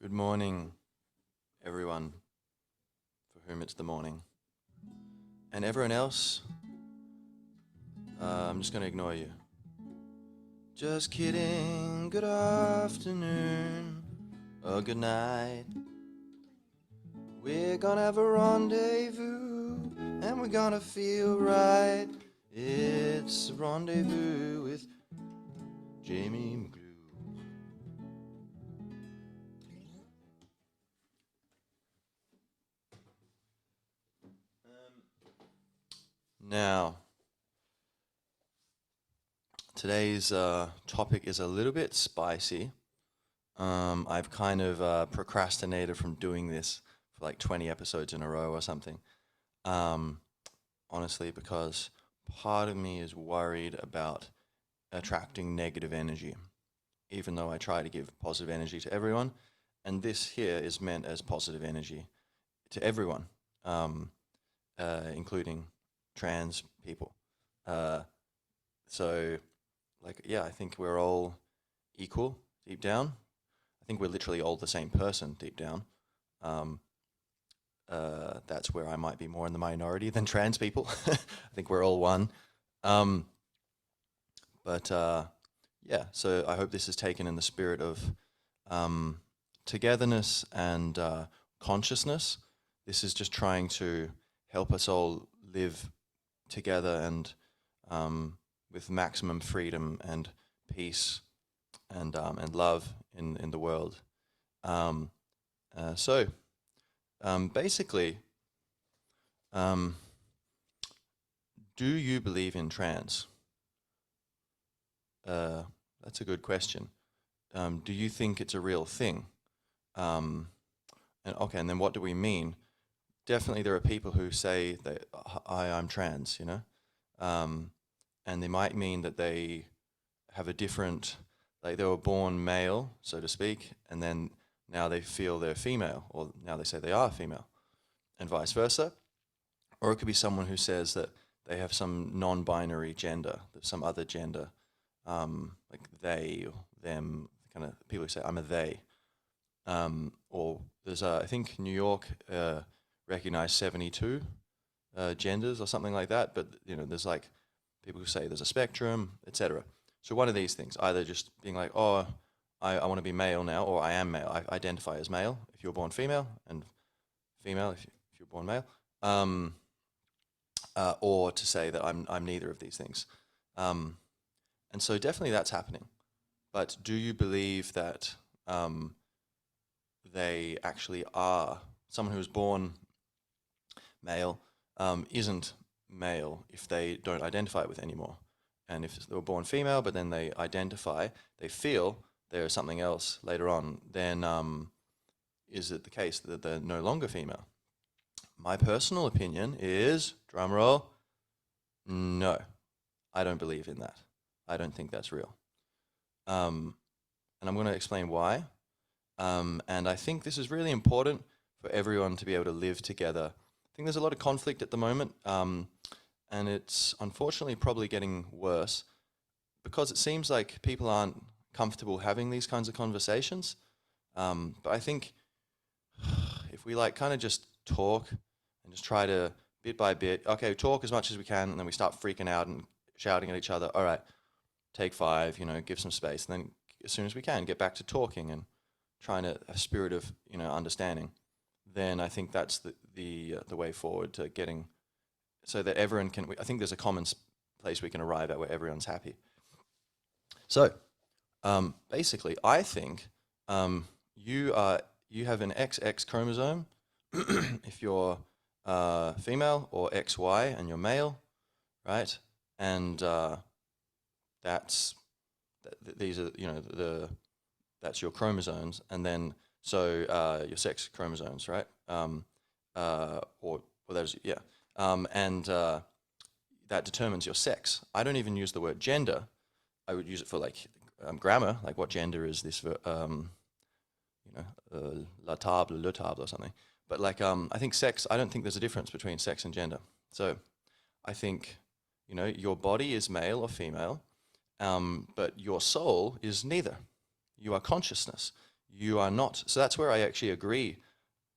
Good morning, everyone for whom it's the morning. And everyone else, I'm just going to ignore you. Just kidding, good afternoon, or good night. We're gonna have a rendezvous, and we're gonna feel right. It's a rendezvous with Jamie McGlue. Now, today's topic is a little bit spicy. I've kind of procrastinated from doing this for like 20 episodes in a row or something. Um, Honestly, because part of me is worried about attracting negative energy, even though I try to give positive energy to everyone. And this here is meant as positive energy to everyone, including trans people. Uh, so, yeah, I think we're all equal deep down. I think we're literally all the same person deep down. Um, that's where I might be more in the minority than trans people. I think we're all one. Um, but yeah, so I hope this is taken in the spirit of um, togetherness and consciousness. This is just trying to help us all live together and with maximum freedom and peace and love in the world. Um, so basically, um, do you believe in trans? Uh, that's a good question. Do you think it's a real thing? Um, and then what do we mean? Definitely, there are people who say that I'm trans, um, and they might mean that they have a different, like they were born male, so to speak, and then now they feel they're female, or now they say they are female, and vice versa. Or it could be someone who says that they have some non-binary gender, some other gender, like they, or them, kind of people who say I'm a they. Or there's, I think New York recognized 72 genders or something like that, but there's like people who say there's a spectrum, etc. So one of these things, either just being like, oh, I want to be male now, or I am male. I identify as male if you're born female, and female if you're born male. Or to say that I'm neither of these things. Um, and so definitely that's happening. But do you believe that they actually are someone who was born male isn't male if they don't identify with anymore? And if they were born female, but then they identify, they feel they're something else later on, then is it the case that they're no longer female? My personal opinion is, drumroll, no, I don't believe in that. I don't think that's real. And I'm going to explain why. And I think this is really important for everyone to be able to live together. I think there's a lot of conflict at the moment, and it's unfortunately probably getting worse because it seems like people aren't comfortable having these kinds of conversations. But I think if we like kind of just talk and just try to bit by bit, okay, talk as much as we can, and then we start freaking out and shouting at each other. All right, take five, give some space, and then as soon as we can, get back to talking and trying to a spirit of understanding. Then I think that's the way forward to getting so that everyone can. I think there's a common place we can arrive at where everyone's happy. So basically, I think you have an XX chromosome if you're female, or XY and you're male, right? And that's these are that's your chromosomes, and then so your sex chromosomes, right? Or those, yeah, and that determines your sex. I don't even use the word gender. I would use it for like grammar, like what gender is this, la table, le table, or something. But like, I think sex. I don't think there's a difference between sex and gender. So, I think, your body is male or female, but your soul is neither. You are consciousness. you are not. So that's where I actually agree,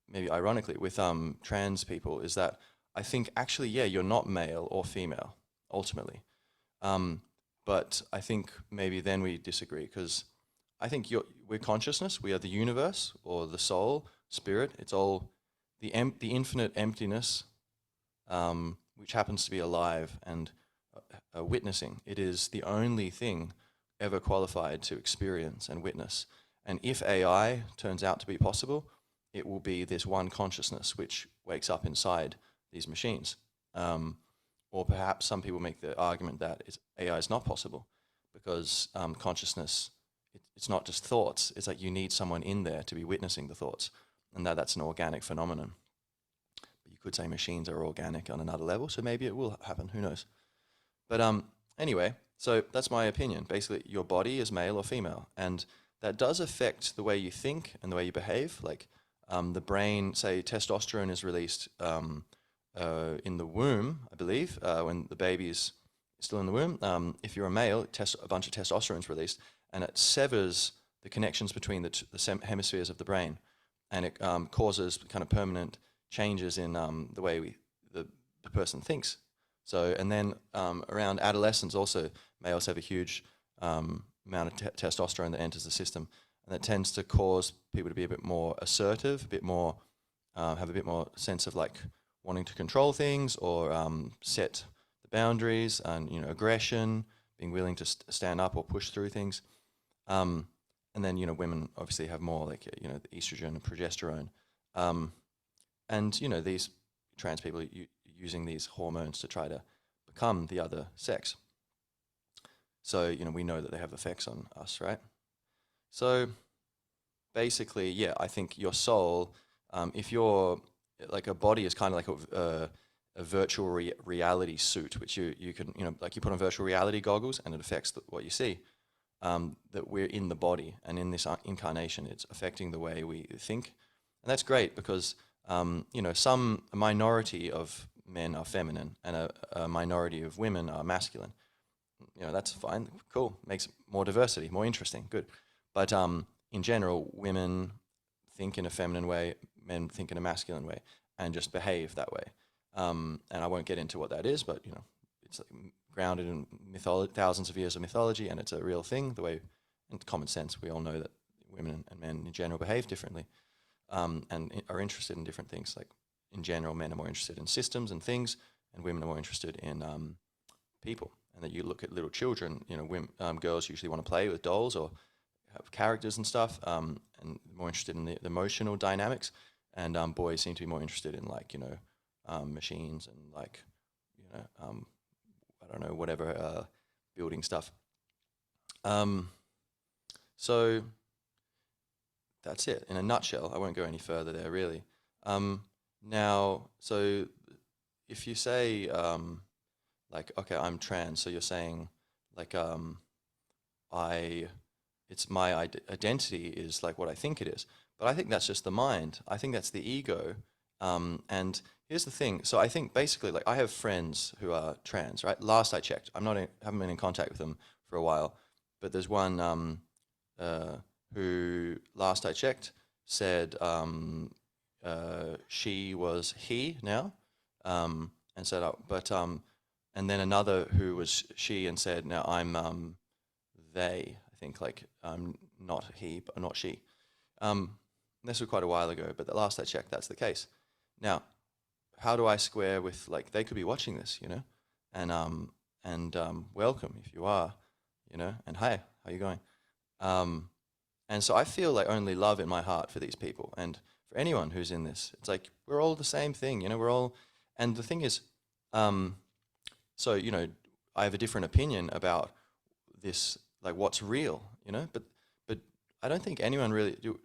maybe ironically, with trans people, is that I think actually, yeah, you're not male or female ultimately. Um, but I think maybe then we disagree because I think we're consciousness. We are the universe or the soul, spirit. It's all the infinite emptiness, which happens to be alive and witnessing. It is the only thing ever qualified to experience and witness. And if AI turns out to be possible, it will be this one consciousness which wakes up inside these machines. Or perhaps some people make the argument that AI is not possible because consciousness, it's not just thoughts. It's like you need someone in there to be witnessing the thoughts, and that's an organic phenomenon. But you could say machines are organic on another level, so maybe it will happen. Who knows? But anyway, so that's my opinion. Basically, your body is male or female, and that does affect the way you think and the way you behave. Like the brain, say, testosterone is released in the womb, I believe, when the baby is still in the womb. If you're a male, a bunch of testosterone is released, and it severs the connections between the hemispheres of the brain, and it causes kind of permanent changes in the way the person thinks. So, and then around adolescence, also males have a huge amount of testosterone that enters the system, and that tends to cause people to be a bit more assertive, a bit more have a bit more sense of like wanting to control things or set the boundaries, and aggression, being willing to stand up or push through things. And then women obviously have more like the estrogen and progesterone, and these trans people using these hormones to try to become the other sex. So we know that they have effects on us, right? So basically, yeah, I think your soul, if you're like a body is kind of like a virtual reality suit, which you can like you put on virtual reality goggles and it affects what you see. That we're in the body, and in this incarnation, it's affecting the way we think, and that's great because some minority of men are feminine and a minority of women are masculine. That's fine, cool, makes more diversity, more interesting, good. But in general, women think in a feminine way, men think in a masculine way, and just behave that way. And I won't get into what that is, but it's grounded in thousands of years of mythology, and it's a real thing. The way, in common sense, we all know that women and men in general behave differently, and are interested in different things. Like in general, men are more interested in systems and things, and women are more interested in people. And that you look at little children, girls usually want to play with dolls or have characters and stuff, and more interested in the emotional dynamics. And boys seem to be more interested in like machines and like I don't know, whatever building stuff. So that's it in a nutshell. I won't go any further there really. Now, so if you say like, okay, I'm trans, so you're saying like it's my identity is like what I think it is. But I think that's just the mind. I think that's the ego. And here's the thing. So I think basically, like, I have friends who are trans, right? Last I checked, haven't been in contact with them for a while, but there's one who, last I checked, said she was he now, and said, and then another who was she and said, now I'm they. I think like not he, but not she. This was quite a while ago, but the last I checked, that's the case. Now, how do I square with like they could be watching this, and welcome if you are, and hi, how you going? And so I feel like only love in my heart for these people and for anyone who's in this. It's like we're all the same thing, we're all. And the thing is, so I have a different opinion about this, like what's real, but I don't think anyone really do.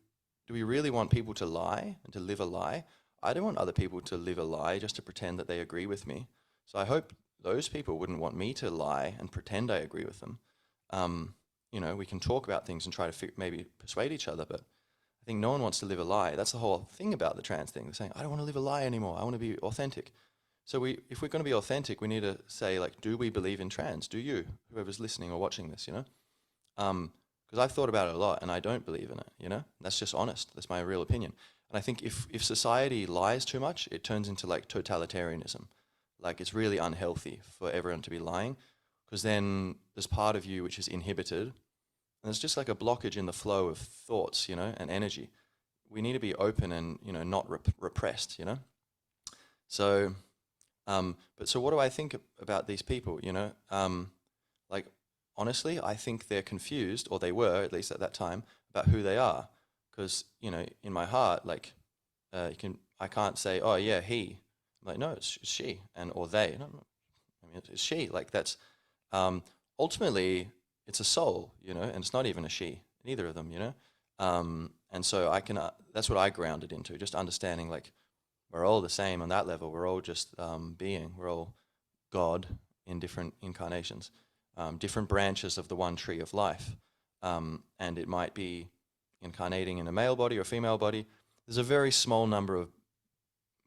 Do we really want people to lie and to live a lie? I don't want other people to live a lie just to pretend that they agree with me. So I hope those people wouldn't want me to lie and pretend I agree with them. We can talk about things and try to maybe persuade each other, but I think no one wants to live a lie. That's the whole thing about the trans thing. They're saying, I don't want to live a lie anymore. I want to be authentic. So if we're going to be authentic, we need to say, like, do we believe in trans? Do you, whoever's listening or watching this, Because because I've thought about it a lot and I don't believe in it, you know? That's just honest. That's my real opinion. And I think if society lies too much, it turns into like totalitarianism. Like it's really unhealthy for everyone to be lying, because then there's part of you which is inhibited, and there's just like a blockage in the flow of thoughts, you know, and energy. We need to be open and, you know, not repressed, you know? So, but so what do I think about these people, you know? Like, honestly, I think they're confused, or they were, at least at that time, about who they are. Because, you know, in my heart, like, I can't say, oh yeah, he. Like, no, it's she, and or they. No, no, I mean, it's she. Like, that's, ultimately, it's a soul, you know, and it's not even a she, neither of them, you know? And so I can, that's what I grounded into, just understanding, like, we're all the same on that level. We're all just being. We're all God in different incarnations, different branches of the one tree of life. And it might be incarnating in a male body or female body. There's a very small number of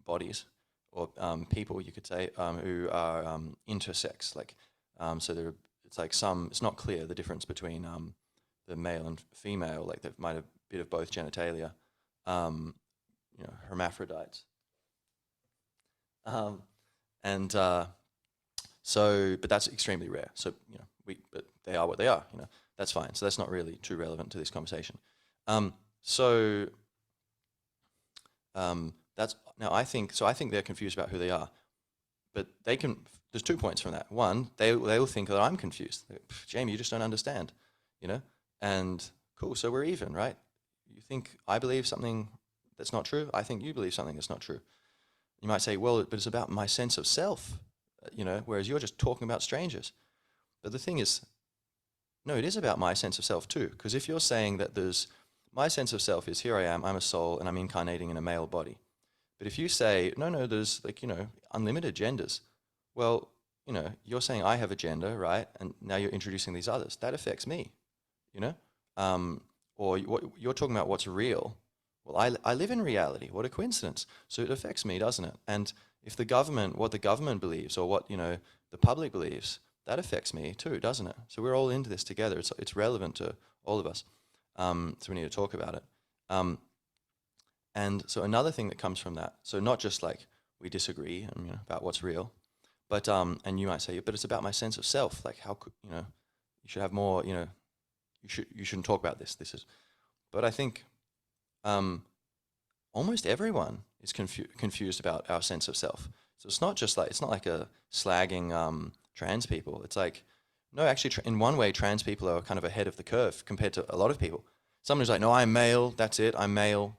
bodies or people, you could say, who are intersex. Like, so it's like it's not clear the difference between the male and female. Like, they might have a bit of both genitalia, you know, hermaphrodites. And so, but that's extremely rare. So, you know, but they are what they are, you know, that's fine. So that's not really too relevant to this conversation. So, that's, now I think they're confused about who they are, but there's 2 points from that. One, they will think that I'm confused. Jamie, you just don't understand, you know, and cool, so we're even, right? You think I believe something that's not true. I think you believe something that's not true. You might say, well, but it's about my sense of self, you know, whereas you're just talking about strangers. But the thing is, no, it is about my sense of self too. Because if you're saying that my sense of self is, here I am, I'm a soul, and I'm incarnating in a male body. But if you say, no, there's, like, you know, unlimited genders, well, you know, you're saying I have a gender, right? And now you're introducing these others. That affects me, you know? Or what you're talking about, what's real. Well, I live in reality. What a coincidence. So it affects me, doesn't it? And if what the government believes, or what, you know, the public believes, that affects me too, doesn't it? So we're all into this together. It's relevant to all of us. So we need to talk about it. And so another thing that comes from that, so not just like we disagree, you know, about what's real, but and you might say, but it's about my sense of self. Like, how could, you know, you should have more, you know, you shouldn't talk about this. This is, but I think almost everyone is confused about our sense of self. So it's not like a slagging trans people. It's like, no, actually, in one way, trans people are kind of ahead of the curve compared to a lot of people. Someone who's like, no, I'm male. That's it. I'm male.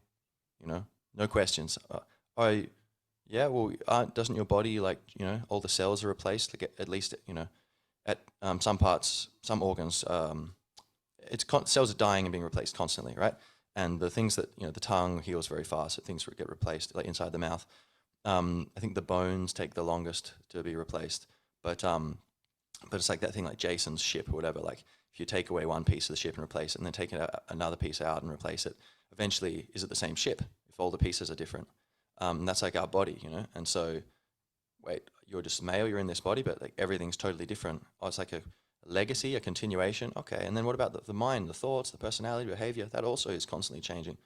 You know, no questions. Yeah, well, doesn't your body, like, you know, all the cells are replaced, like, at least, you know, at some parts, some organs, cells are dying and being replaced constantly, right? And the things that, you know, the tongue heals very fast, so things get replaced, like inside the mouth. I think the bones take the longest to be replaced, but it's like that thing, like Jason's ship or whatever. Like, if you take away one piece of the ship and replace it, and then take another piece out and replace it, eventually, is it the same ship if all the pieces are different? And that's like our body, you know. And so, wait, you're just male, you're in this body, but like everything's totally different. Oh, it's like a legacy, a continuation. Okay, and then what about the mind, the thoughts, the personality, behavior? That also is constantly changing.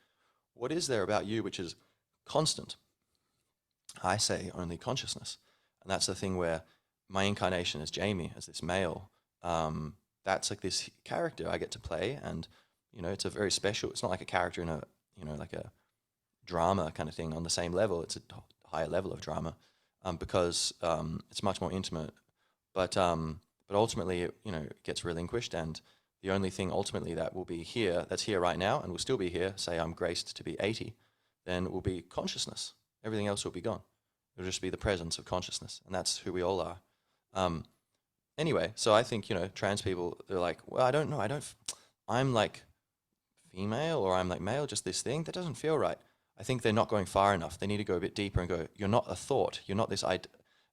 What is there about you which is constant? I say only consciousness. And that's the thing where my incarnation as Jamie, as this male, that's like this character I get to play. And, you know, it's a very special, it's not like a character in a, you know, like a drama kind of thing on the same level. It's a higher level of drama, because it's much more intimate. But ultimately, you know, it gets relinquished, and the only thing ultimately that will be here, that's here right now, and will still be here, say I'm graced to be 80, then will be consciousness. Everything else will be gone. It'll just be the presence of consciousness, and that's who we all are. Anyway, so I think, you know, trans people, they're like, well, I don't know, I'm like female, or I'm like male, just this thing, that doesn't feel right. I think they're not going far enough. They need to go a bit deeper and go, you're not a thought, you're not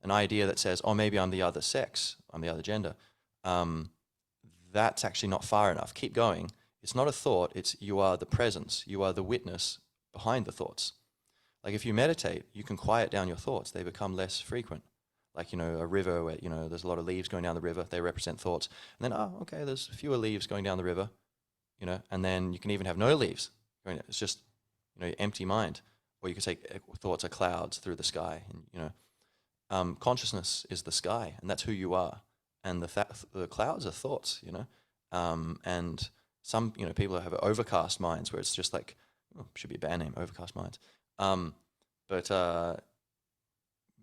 an idea that says, oh, maybe I'm the other sex, I'm the other gender. That's actually not far enough. Keep going. It's not a thought, it's you are the presence, you are the witness behind the thoughts. Like, if you meditate, you can quiet down your thoughts. They become less frequent. Like, you know, a river where, you know, there's a lot of leaves going down the river. They represent thoughts. And then, oh, okay, there's fewer leaves going down the river. and then you can even have no leaves. It's just, empty mind. Or you could say thoughts are clouds through the sky, and consciousness is the sky, and that's who you are. And the clouds are thoughts, and some, people have overcast minds where it's just like, should be a band name, overcast minds. But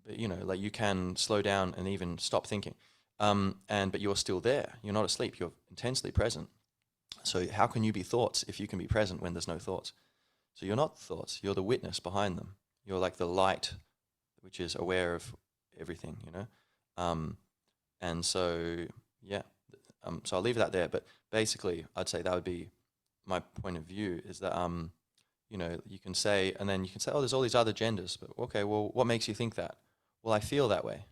like you can slow down and even stop thinking. But you're still there. You're not asleep. You're intensely present. So how can you be thoughts if you can be present when there's no thoughts? So you're not thoughts. You're the witness behind them. You're like the light, which is aware of everything. And so yeah. So I'll leave that there. But basically, I'd say that would be my point of view. Is that you can say, and then you can say, oh, there's all these other genders. But okay, well, what makes you think that? Well, I feel that way.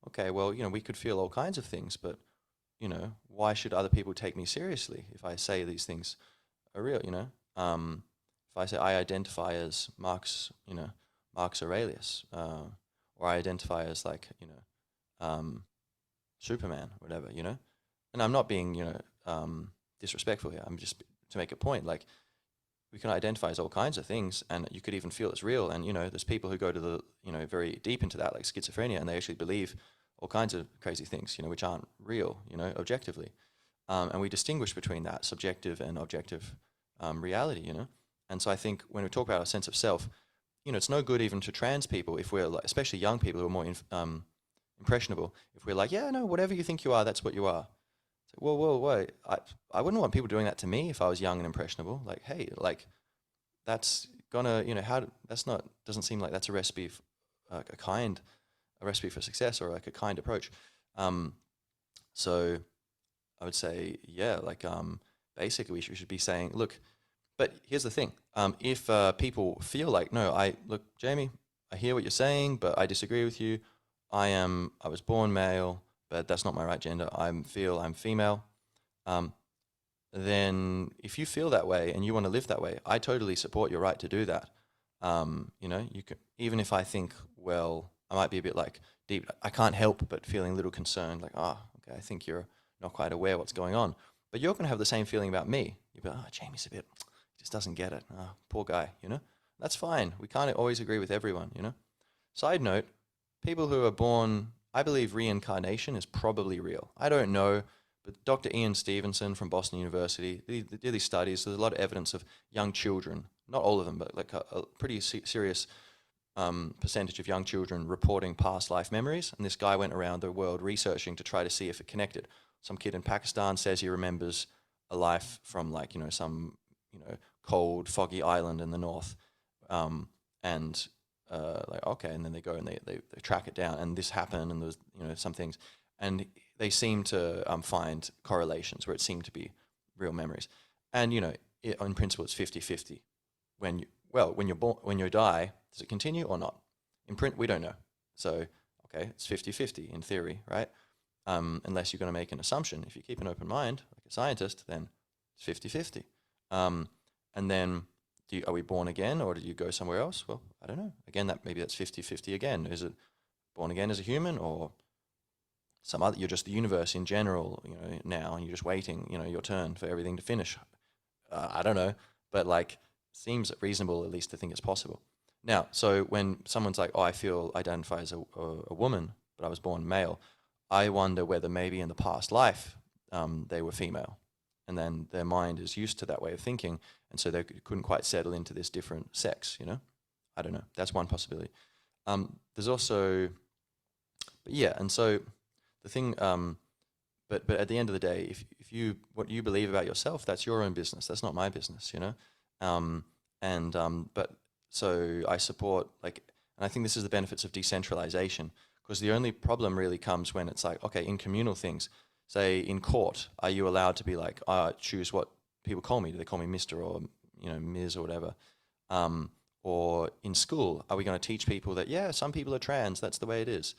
Okay, well, we could feel all kinds of things, but why should other people take me seriously if I say these things are real? If I say I identify as Marx Aurelius, or I identify as like Superman, whatever, and I'm not being disrespectful here. I'm just to make a point. Like we can identify as all kinds of things, and you could even feel it's real. And there's people who go to the very deep into that, like schizophrenia, and they actually believe all kinds of crazy things, which aren't real, objectively. And we distinguish between that subjective and objective reality, And so I think when we talk about our sense of self, it's no good even to trans people if we're like, especially young people who are more impressionable. If we're like, yeah, no, whatever you think you are, that's what you are. It's like, whoa, wait. I wouldn't want people doing that to me if I was young and impressionable. Like, hey, like that's gonna, doesn't seem like that's a recipe, a recipe for success or like a kind approach. So I would say, yeah, like basically we should be saying, look, but here's the thing. If people feel like, no, look, Jamie, I hear what you're saying, but I disagree with you. I was born male, but that's not my right gender. I'm female. Then if you feel that way and you want to live that way, I totally support your right to do that. You can, even if I think, well, I might be a bit like deep, I can't help but feeling a little concerned, like, okay, I think you're not quite aware what's going on. But you're going to have the same feeling about me. You'll be like, Jamie's he just doesn't get it. Oh, poor guy, That's fine. We can't always agree with everyone, Side note, people who are born, I believe reincarnation is probably real. I don't know, but Dr. Ian Stevenson from Boston University, they did these studies. There's a lot of evidence of young children, not all of them, but like a pretty serious percentage of young children reporting past life memories. And this guy went around the world researching to try to see if it connected. Some kid in Pakistan says he remembers a life from like, some, cold, foggy island in the north. Like, okay, and then they go and they track it down, and this happened, and there's, some things. And they seem to find correlations where it seemed to be real memories. And, in principle, it's 50-50. When you're born, when you die, does it continue or not? In print, we don't know. So, okay, it's 50-50 in theory, right? Unless you're going to make an assumption. If you keep an open mind, like a scientist, then it's 50-50. And then, are we born again, or do you go somewhere else? Well, I don't know. Again, maybe that's 50-50 again. Is it born again as a human, or some other? You're just the universe in general, now, and you're just waiting, your turn for everything to finish. I don't know, but like, seems reasonable at least to think it's possible. Now, so when someone's like, oh, I identify as a woman, but I was born male, I wonder whether maybe in the past life they were female, and then their mind is used to that way of thinking, and so they couldn't quite settle into this different sex, I don't know. That's one possibility. There's also, but yeah, and so the thing, but at the end of the day, if what you believe about yourself, that's your own business. That's not my business, But so I support, like, and I think this is the benefits of decentralization, because the only problem really comes when it's like, okay, in communal things, say in court, are you allowed to be like, choose what people call me? Do they call me Mr. or, Ms. or whatever? Or in school, are we going to teach people that, yeah, some people are trans, that's the way it is?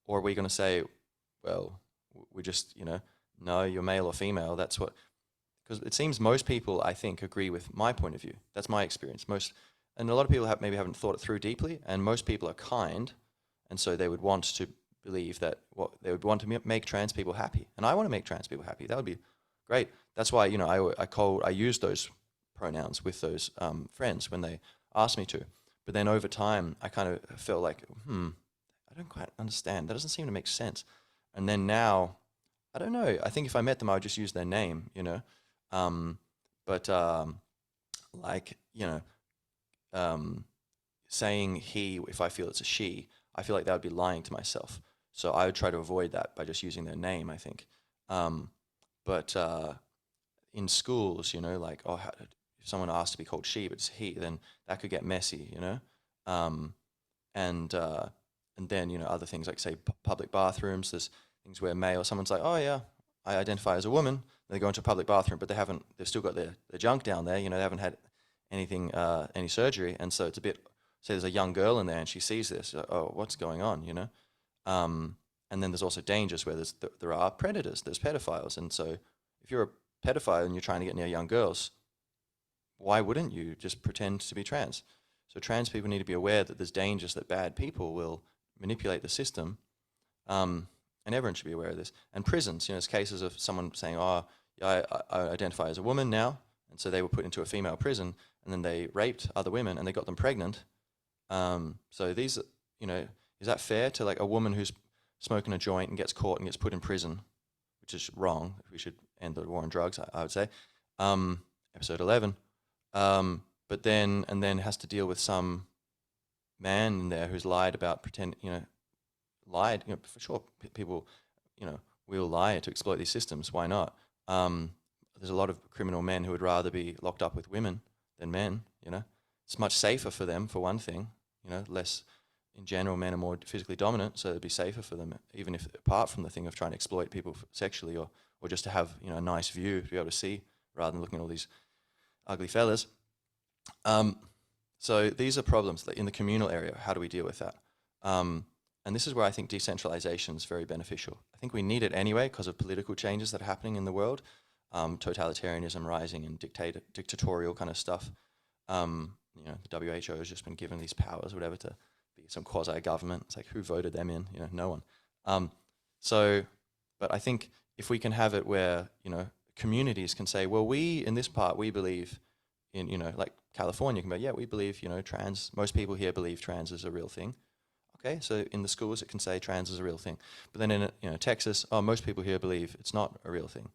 Or are we going to say, well, we just, no, you're male or female, that's what, because it seems most people, I think, agree with my point of view. That's my experience. And a lot of people maybe haven't thought it through deeply, and most people are kind, and so they would want to believe that they would want to make trans people happy. And I want to make trans people happy. That would be great. That's why, I use those pronouns with those friends when they ask me to. But then over time, I kind of feel like, I don't quite understand. That doesn't seem to make sense. And then now, I don't know. I think if I met them, I would just use their name, Um, but like, um, saying he, if I feel it's a she, I feel like that would be lying to myself. So I would try to avoid that by just using their name, I think. Um, but in schools, like, if someone asked to be called she, but it's he, then that could get messy. Um, and uh, and then other things like say public bathrooms. There's things where male, someone's like, oh yeah, I identify as a woman. They go into a public bathroom, but they've still got their junk down there. They haven't had anything, any surgery, and so it's a bit. Say there's a young girl in there and she sees this. Oh, what's going on? Um, and then there's also dangers where there are predators, there's pedophiles, and so if you're a pedophile and you're trying to get near young girls, why wouldn't you just pretend to be trans? So trans people need to be aware that there's dangers that bad people will manipulate the system, and everyone should be aware of this. And prisons, there's cases of someone saying, "Oh, yeah, I identify as a woman now," and so they were put into a female prison, and then they raped other women and they got them pregnant. So these, is that fair to like a woman who's smoking a joint and gets caught and gets put in prison, which is wrong. We should end the war on drugs, I would say. Episode 11. But then has to deal with some man in there who's lied about lied, for sure people, will lie to exploit these systems. Why not? There's a lot of criminal men who would rather be locked up with women than men. It's much safer for them, for one thing, less, in general, men are more physically dominant, so it'd be safer for them, even if apart from the thing of trying to exploit people sexually, or just to have, a nice view to be able to see rather than looking at all these ugly fellas. So these are problems in the communal area. How do we deal with that? And this is where I think decentralization is very beneficial. I think we need it anyway because of political changes that are happening in the world, totalitarianism rising and dictatorial kind of stuff. The WHO has just been given these powers, whatever, to be some quasi-government. It's like, who voted them in? No one. But I think if we can have it where, communities can say, well, in this part, we believe in, like California can be, yeah, we believe, trans, most people here believe trans is a real thing. Okay, so in the schools it can say trans is a real thing. But then in Texas, most people here believe it's not a real thing.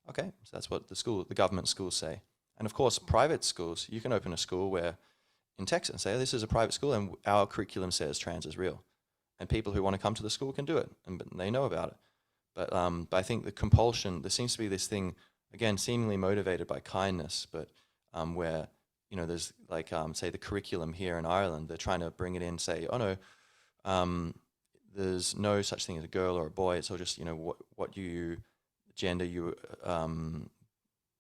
Okay, so that's what the government schools say. And of course, private schools, you can open a school where in Texas and say, this is a private school and our curriculum says trans is real. And people who want to come to the school can do it, and they know about it. But I think the compulsion, there seems to be this thing, again, seemingly motivated by kindness, but where, there's like, say, the curriculum here in Ireland, they're trying to bring it in, say, oh no, there's no such thing as a girl or a boy. It's all just, what gender you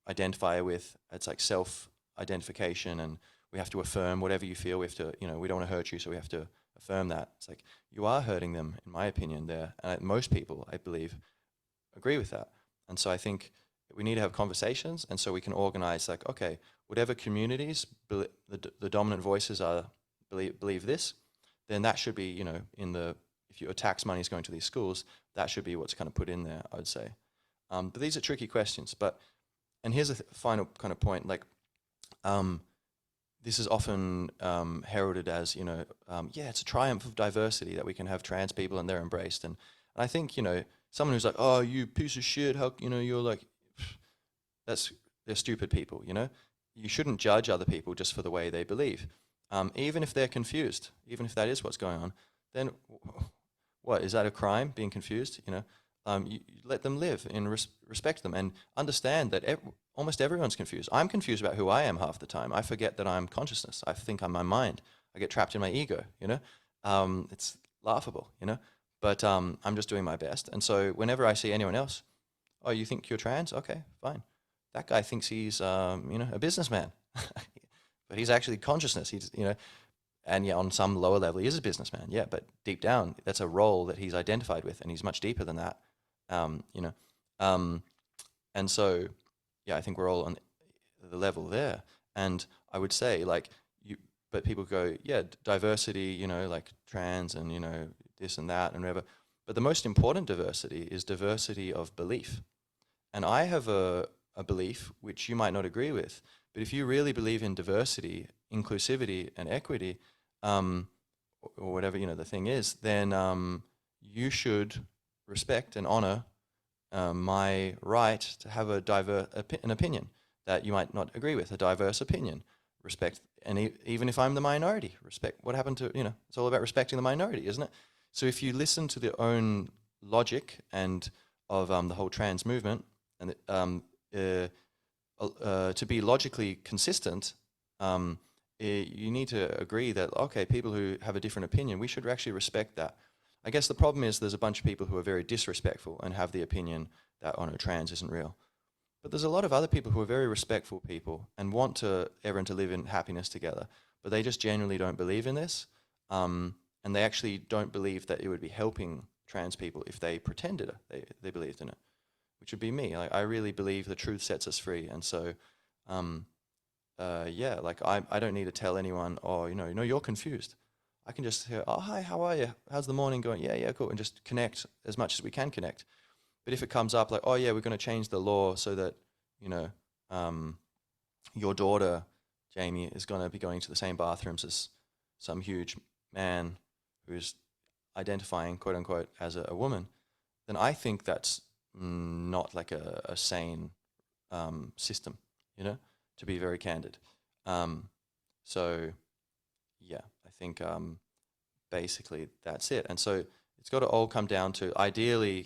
identify with. It's like self-identification, and we have to affirm whatever you feel. We have to, we don't want to hurt you, so we have to affirm that. It's like, you are hurting them, in my opinion, there. And most people, I believe, agree with that. And so I think we need to have conversations, and so we can organize, like, okay, whatever communities the dominant voices are believe this, then that should be, if your tax money is going to these schools, that should be what's kind of put in there, I would say. But these are tricky questions. And here's a final kind of point, like, this is often heralded as, yeah, it's a triumph of diversity that we can have trans people and they're embraced. And I think, someone who's like, oh, you piece of shit, how, you're like, they're stupid people, You shouldn't judge other people just for the way they believe. Even if they're confused, even if that is what's going on, then what, is that a crime, being confused? You let them live and respect them and understand that almost everyone's confused. I'm confused about who I am half the time. I forget that I'm consciousness. I think I'm my mind. I get trapped in my ego, It's laughable, But I'm just doing my best. And so whenever I see anyone else, oh, you think you're trans? Okay, fine. That guy thinks he's, a businessman. But he's actually consciousness. He's, and yeah, on some lower level, he is a businessman. Yeah, but deep down, that's a role that he's identified with, and he's much deeper than that. And so, yeah, I think we're all on the level there. And I would say, like, but people go, yeah, diversity, like trans and, this and that and whatever. But the most important diversity is diversity of belief. And I have a a belief which you might not agree with. But if you really believe in diversity, inclusivity, and equity, or whatever the thing is, then you should respect and honor my right to have an opinion that you might not agree with, a diverse opinion. Respect, and even if I'm the minority, respect what happened to, it's all about respecting the minority, isn't it? So if you listen to their own logic and of the whole trans movement, and to be logically consistent, you need to agree that, okay, people who have a different opinion, we should actually respect that. I guess the problem is there's a bunch of people who are very disrespectful and have the opinion that, oh no, trans isn't real. But there's a lot of other people who are very respectful people and want everyone to live in happiness together, but they just genuinely don't believe in this. And they actually don't believe that it would be helping trans people if they pretended they believed in it, which would be me. I really believe the truth sets us free. And so, yeah, like I don't need to tell anyone, oh, you're confused. I can just hear, oh, hi, how are you? How's the morning going? Yeah, cool. And just connect as much as we can connect. But if it comes up like, oh yeah, we're going to change the law so that, your daughter, Jamie, is going to be going to the same bathrooms as some huge man who's identifying, quote unquote, as a woman, then I think that's not like a sane system, to be very candid. So, yeah, I think basically that's it. And so it's got to all come down to, ideally,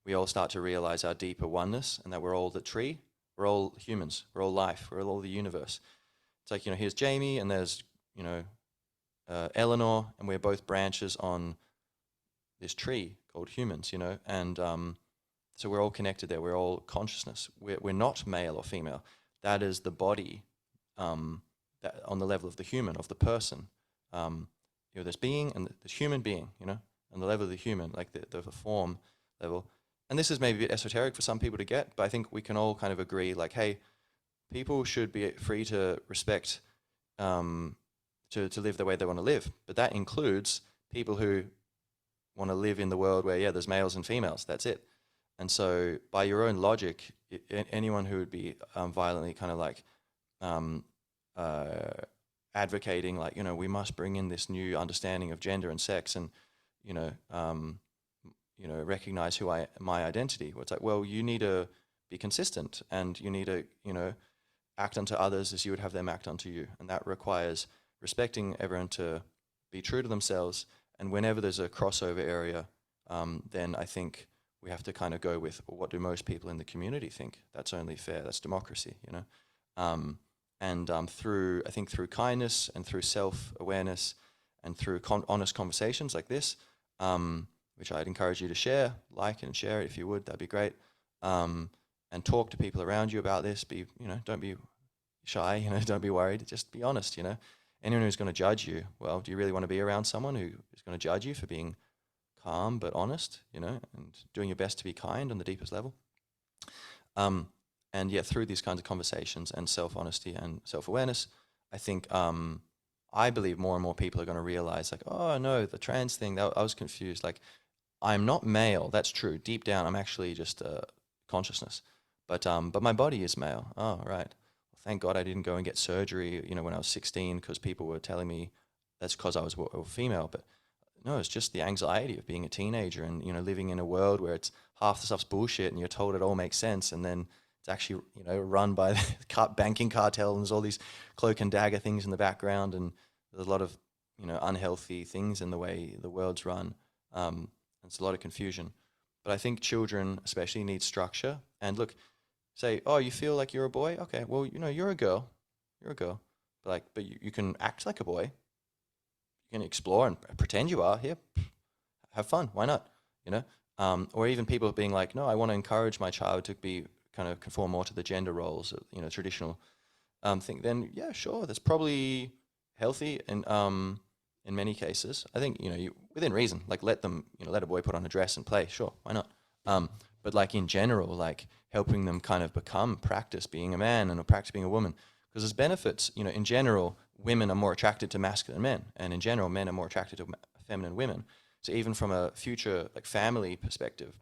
we all start to realize our deeper oneness and that we're all the tree, we're all humans, we're all life, we're all the universe. It's like, here's Jamie and there's, Eleanor, and we're both branches on this tree called humans, and so we're all connected there. We're all consciousness. We're not male or female. That is the body, that on the level of the human, of the person. There's being and there's human being, on the level of the human, like the form level. And this is maybe a bit esoteric for some people to get, but I think we can all kind of agree, like, hey, people should be free to respect, to live the way they want to live. But that includes people who want to live in the world where, yeah, there's males and females. That's it. And so by your own logic, anyone who would be violently kind of like advocating, like, we must bring in this new understanding of gender and sex and, recognize my identity. Well, it's like, well, you need to be consistent and you need to, act unto others as you would have them act unto you. And that requires respecting everyone to be true to themselves. And whenever there's a crossover area, then I think we have to kind of go with, well, what do most people in the community think? That's only fair. That's democracy, And through kindness and through self-awareness and through honest conversations like this, which I'd encourage you to share, like and share it if you would, that'd be great. And talk to people around you about this. Don't be shy, don't be worried. Just be honest, Anyone who's going to judge you, well, do you really want to be around someone who is going to judge you for being calm but honest, and doing your best to be kind on the deepest level? And yeah, through these kinds of conversations and self-honesty and self-awareness, I think I believe more and more people are going to realize, like, oh no, the trans thing, I was confused. Like, I'm not male. That's true. Deep down, I'm actually just consciousness, but my body is male. Oh, right. Well, thank God I didn't go and get surgery, when I was 16, because people were telling me that's because I was a female. But no, it's just the anxiety of being a teenager and, living in a world where it's half the stuff's bullshit and you're told it all makes sense, and then it's actually, run by the banking cartel, and there's all these cloak and dagger things in the background, and there's a lot of, unhealthy things in the way the world's run. It's a lot of confusion. But I think children especially need structure. And look, say, oh, you feel like you're a boy? Okay, well, you're a girl. You're a girl. But you can act like a boy. You can explore and pretend you are. Here, have fun. Why not? Or even people being like, no, I want to encourage my child to be kind of conform more to the gender roles, traditional thing. Then yeah, sure, that's probably healthy in many cases. I think within reason, like let them, let a boy put on a dress and play. Sure, why not? But like in general, like helping them kind of practice being a man and practice being a woman, because there's benefits. In general, women are more attracted to masculine men, and in general, men are more attracted to feminine women. So even from a future like family perspective,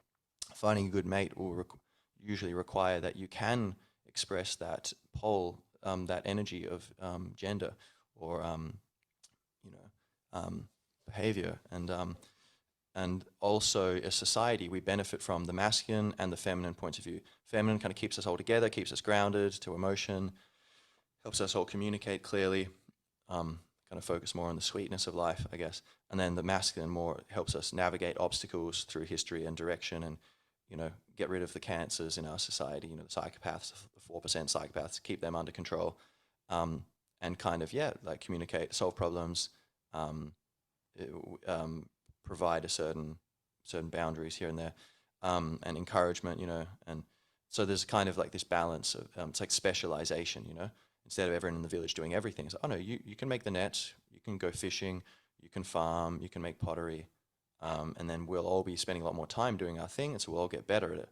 finding a good mate will usually require that you can express that pole, that energy of gender or you know behavior, and also as society we benefit from the masculine and the feminine points of view. Feminine kind of keeps us all together, keeps us grounded to emotion, helps us all communicate clearly, kind of focus more on the sweetness of life, I guess. And then the masculine more helps us navigate obstacles through history and direction, and get rid of the cancers in our society. The psychopaths, the 4% psychopaths, keep them under control, and kind of like communicate, solve problems, um, it, provide a certain boundaries here and there, and encouragement. And so there's kind of like this balance of it's like specialization. Instead of everyone in the village doing everything, it's like, oh no, you can make the nets, you can go fishing, you can farm, you can make pottery, and then we'll all be spending a lot more time doing our thing, and so we'll all get better at it,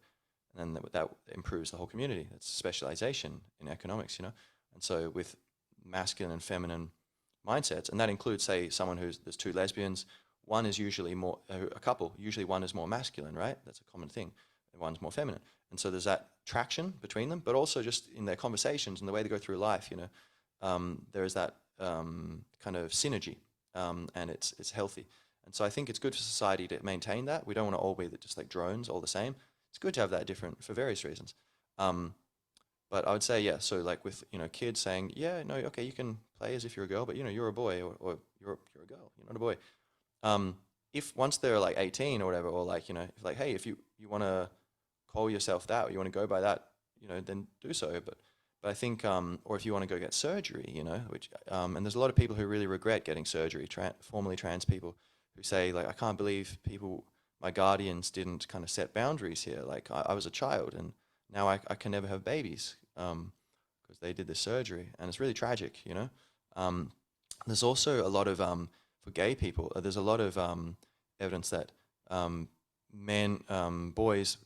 and then that improves the whole community. That's specialization in economics. And so with masculine and feminine mindsets, and that includes, say, someone there's two lesbians, one is usually more a couple. Usually one is more masculine, right? That's a common thing. And one's more feminine, and so there's that traction between them. But also just in their conversations and the way they go through life, there is that kind of synergy, and it's healthy. And so I think it's good for society to maintain that. We don't want to all be just like drones, all the same. It's good to have that different for various reasons. But I would say, yeah. So like with kids saying, yeah, no, okay, you can play as if you're a girl, but you're a boy, or you're a girl, you're not a boy. If once they're like 18 or whatever, or like, if like, hey, if you want to call yourself that, or you want to go by that, then do so. But I think, or if you want to go get surgery, which, and there's a lot of people who really regret getting surgery, formerly trans people, who say like, I can't believe my guardians didn't kind of set boundaries here. Like I was a child and now I can never have babies, because they did this surgery, and it's really tragic. There's also a lot of, for gay people, there's a lot of evidence that boys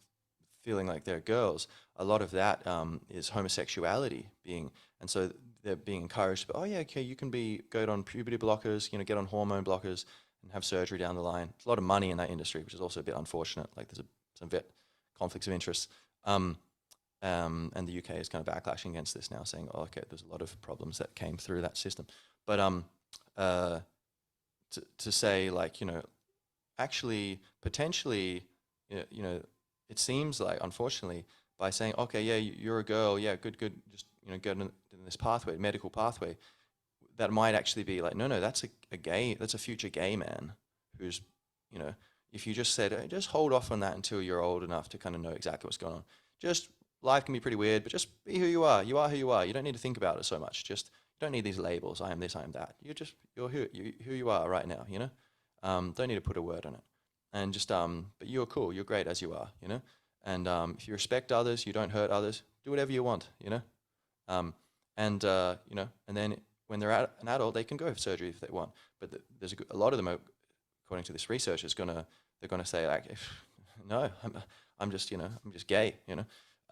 feeling like they're girls, a lot of that is homosexuality and so they're being encouraged, but, oh yeah, okay, you can go on puberty blockers, get on hormone blockers and have surgery down the line. There's a lot of money in that industry, which is also a bit unfortunate. Like there's some conflicts of interest. And the UK is kind of backlashing against this now, saying, oh, okay, there's a lot of problems that came through that system. But to say like, actually, potentially, it seems like, unfortunately, by saying, okay, yeah, you're a girl, yeah, good, just, go in this pathway, medical pathway, that might actually be like, no, that's that's a future gay man who's, if you just said, hey, just hold off on that until you're old enough to kind of know exactly what's going on. Just, life can be pretty weird, but just be who you are. You are who you are. You don't need to think about it so much. Just, you don't need these labels. I am this, I am that. You're who you are right now, don't need to put a word on it. And just, but you're cool. You're great as you are, And if you respect others, you don't hurt others, do whatever you want, And then when they're an adult, they can go for surgery if they want. But there's a lot of them, according to this research, they're gonna say like, no, I'm just gay,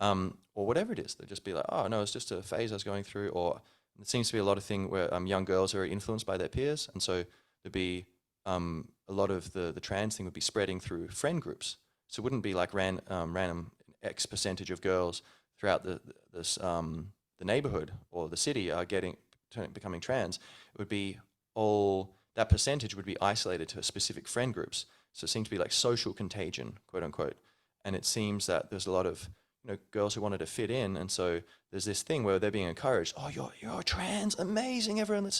or whatever it is. They'll just be like, oh no, it's just a phase I was going through. Or it seems to be a lot of thing where young girls are influenced by their peers, and so there'd be a lot of the trans thing would be spreading through friend groups. So it wouldn't be like random X percentage of girls throughout the neighborhood or the city are becoming trans. It would be all, that percentage would be isolated to specific friend groups. So it seemed to be like social contagion, quote unquote. And it seems that there's a lot of girls who wanted to fit in, and so there's this thing where they're being encouraged. Oh, you're trans, amazing, everyone.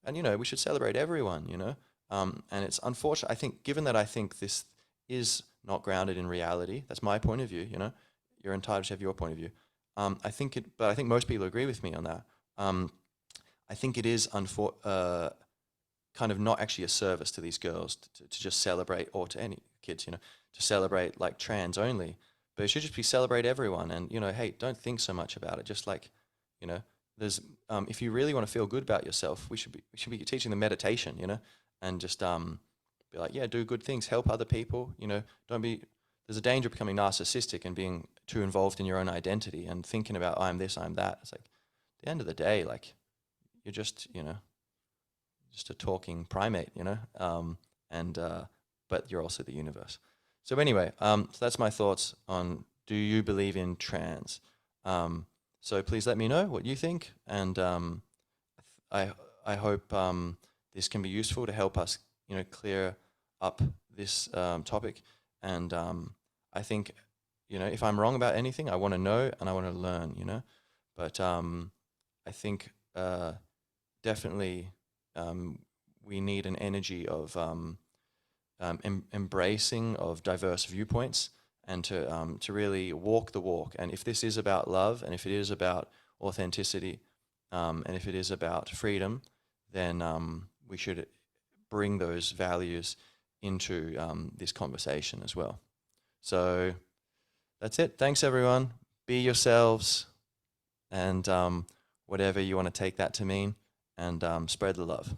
And we should celebrate everyone. And it's unfortunate. I think, given that I think this is not grounded in reality, that's my point of view. You're entitled to have your point of view. But I think most people agree with me on that. I think it is kind of not actually a service to these girls to just celebrate, or to any kids, to celebrate like trans only. But it should just be celebrate everyone, and hey, don't think so much about it. Just like, there's if you really want to feel good about yourself, we should be teaching them meditation, and just be like, yeah, do good things, help other people, don't be. There's a danger of becoming narcissistic and being too involved in your own identity and thinking about I'm this, I'm that. It's like, at the end of the day, like, you're just just a talking primate, but you're also the universe. So anyway, so that's my thoughts on, do you believe in trans? So please let me know what you think, and I I hope this can be useful to help us, clear up this topic. And I think, if I'm wrong about anything, I want to know and I want to learn. But I think definitely we need an energy of embracing of diverse viewpoints, and to really walk the walk. And if this is about love, and if it is about authenticity, and if it is about freedom, then we should bring those values into this conversation as well. So that's it. Thanks, everyone. Be yourselves, and whatever you want to take that to mean, and spread the love.